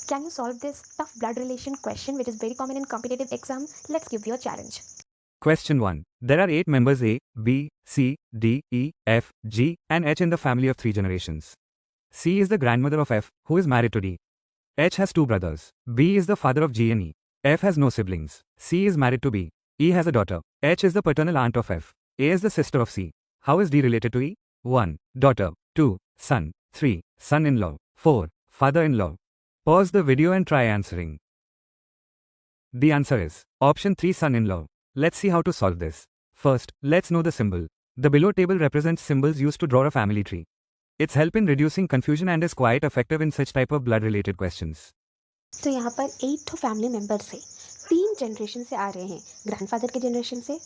Can you solve this tough blood relation question which is very common in competitive exam? Let's give you a challenge. Question 1. There are 8 members A, B, C, D, E, F, G, and H in the family of 3 generations. C is the grandmother of F, who is married to D. H has 2 brothers. B is the father of G and E. F has no siblings. C is married to B. E has a daughter. H is the paternal aunt of F. A is the sister of C. How is D related to E? 1. Daughter. 2. Son. 3. Son-in-law. 4. Father-in-law. Pause the video and try answering. The answer is option 3, son-in-law. Let's see how to solve this. First, let's know the symbol. The below table represents symbols used to draw a family tree. It's help in reducing confusion and is quite effective in such type of blood related questions. तो यहाँ पर 8 family member से 3 generation से आ रहे हैं, grandfather के generation से,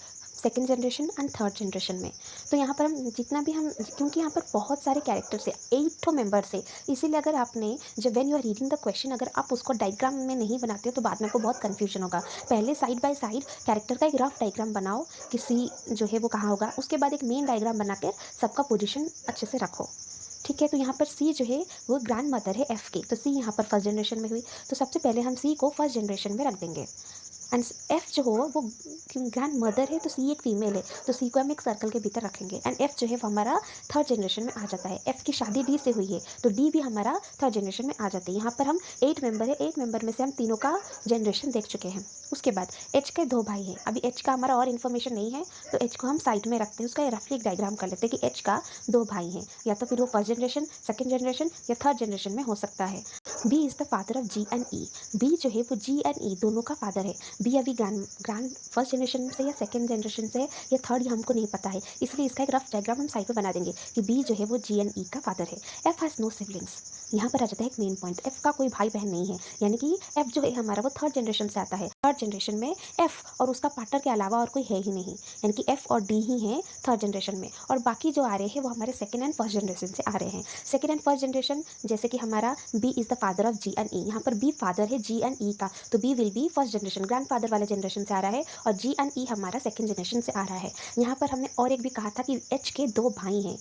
second generation and third generation में। तो यहाँ पर हम जितना भी हम, क्योंकि यहाँ पर बहुत सारे कैरेक्टर्स है, 8 मेंबर से, इसीलिए अगर आपने जब when you are reading the question अगर आप उसको डायग्राम में नहीं बनाते हो तो बाद में आपको बहुत कन्फ्यूजन होगा। पहले साइड बाय साइड कैरेक्टर का एक रफ डायग्राम बनाओ कि सी जो है वो कहाँ होगा, उसके बाद एक मेन डायग्राम बना कर सबका पोजिशन अच्छे से रखो। ठीक है, तो यहाँ पर सी जो है वो ग्रैंड मदर है एफ की, तो सी यहाँ पर फर्स्ट जनरेशन में हुई, तो सबसे पहले हम सी को फर्स्ट जनरेशन में रख देंगे। एंड एफ जो हो वो ग्रैंड मदर है, तो सी एक फीमेल है, तो सी को हम एक सर्कल के भीतर रखेंगे। एंड एफ जो है वो हमारा थर्ड जनरेशन में आ जाता है। एफ की शादी डी से हुई है, तो डी भी हमारा थर्ड जनरेशन में आ जाते हैं। यहाँ पर हम 8 मेंबर है, 8 मेंबर में से हम तीनों का जनरेशन देख चुके हैं। उसके बाद एच के 2 भाई हैं, अभी एच का हमारा और इन्फॉर्मेशन नहीं है, तो एच को हम साइड में रखते हैं। उसका रफली एक डायग्राम कर लेते हैं कि एच का 2 भाई हैं, या तो फिर वो फर्स्ट जनरेशन, सेकेंड जनरेशन या थर्ड जनरेशन में हो सकता है। B is the father of G and E. B जो है वो जी एंड ई दोनों का फादर है। बी अभी ग्रैंड फर्स्ट जनरेशन से या सेकंड जनरेशन से या थर्ड, ये हमको नहीं पता है, इसलिए इसका एक रफ डायग्राम हम साइड पे बना देंगे कि बी जो है वो जी एंड ई का फादर है। F has no siblings. यहाँ पर आ जाता है एक मेन पॉइंट, एफ का कोई भाई बहन नहीं है, यानी कि एफ जो है हमारा वो थर्ड जनरेशन से आता है। थर्ड जनरेशन में एफ और उसका पार्टनर के अलावा और कोई है ही नहीं, यानी कि एफ और डी ही हैं थर्ड जनरेशन में, और बाकी जो आ रहे हैं वो हमारे सेकेंड एंड फर्स्ट जनरेशन से आ रहे हैं। सेकेंड एंड फर्स्ट जनरेशन जैसे कि हमारा B is the father of G and E, यहाँ पर बी फादर है जी एंड ई का, तो B will be first generation grandfather वाले जनरेशन से आ रहा है, और जी एंड ई हमारा सेकेंड जनरेशन से आ रहा है। यहाँ पर हमने और एक भी कहा था कि एच के 2 भाई हैं,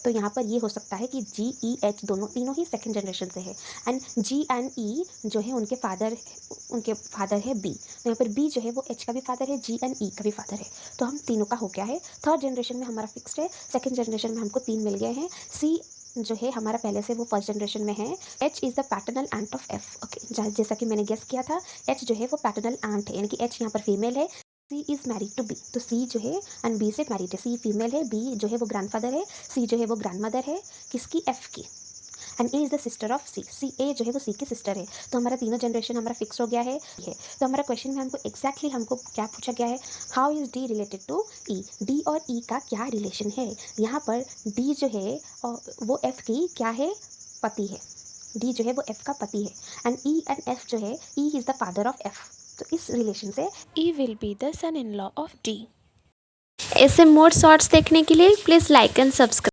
तो यहाँ पर ये हो सकता है कि जी ई एच तीनों ही सेकंड जनरेशन से है। एंड जी एंड ई जो है उनके फादर है बी, तो यहाँ पर बी जो है वो एच का भी फादर है, जी एंड ई का भी फादर है, तो हम तीनों का हो गया है। थर्ड जनरेशन में हमारा फिक्स्ड है, सेकंड जनरेशन में हमको 3 मिल गए हैं। सी जो है हमारा पहले से वो फर्स्ट जनरेशन में है। H is the paternal aunt of F. Okay, जैसा कि मैंने गेस किया था, एच जो है वो पैटर्नल आंट है, यानी कि एच यहाँ पर फीमेल है। सी इज़ मैरिड टू बी, तो सी जो है एंड बी से मैरिड है। सी फीमेल है, बी जो है वो ग्रैंडफादर है, सी जो है वो ग्रैंड मदर है किसकी, एफ की। And A is the sister of C. C A जो है वो सी की सिस्टर है, तो हमारा तीनों जनरेशन हमारा फिक्स हो गया है। तो हमारा क्वेश्चन में हमको क्या पूछा गया है, how is D related to E. D और ई का क्या रिलेशन है। यहाँ पर डी जो है वो एफ की क्या है, पति है। डी जो है वो एफ का पति है, एंड ई एंड एफ जो है, E is the father of F, तो इस रिलेशन से E will be the son-in-law of D। ऐसे मोर शॉर्ट्स देखने के लिए प्लीज़ लाइक एंड सब्सक्राइब।